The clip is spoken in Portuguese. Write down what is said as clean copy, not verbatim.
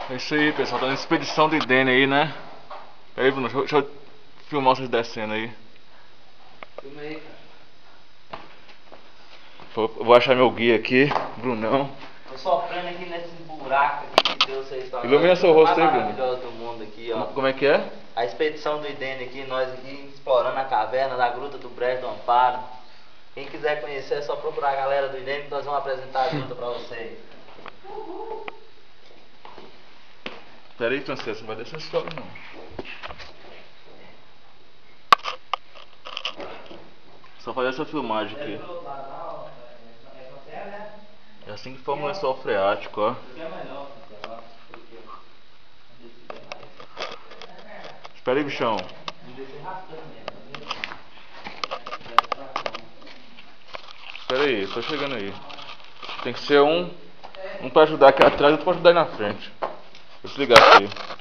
É isso aí, pessoal, tá na expedição do Idene aí, né? Peraí, Bruno, deixa eu filmar vocês descendo aí. Filma aí, cara. Vou achar meu guia aqui, Brunão. Tô sofrendo aqui nesses buracos aqui que Deus fez. Ilumina seu rosto aí, Bruno. Maravilhoso do mundo aqui, ó. Como é que é? A expedição do Idene aqui, nós aqui explorando a caverna da Gruta do Brejo do Amparo. Quem quiser conhecer é só procurar a galera do Idene que nós vamos apresentar a gruta pra vocês. Pera aí, Francesco, não vai descer esse história não. Só fazer essa filmagem aqui. É assim que forma o lençol freático, ó. Espera aí, bichão. Espera aí, tô chegando aí. Tem que ser um pra ajudar aqui atrás e outro pra ajudar aí na frente. Vou desligar aqui.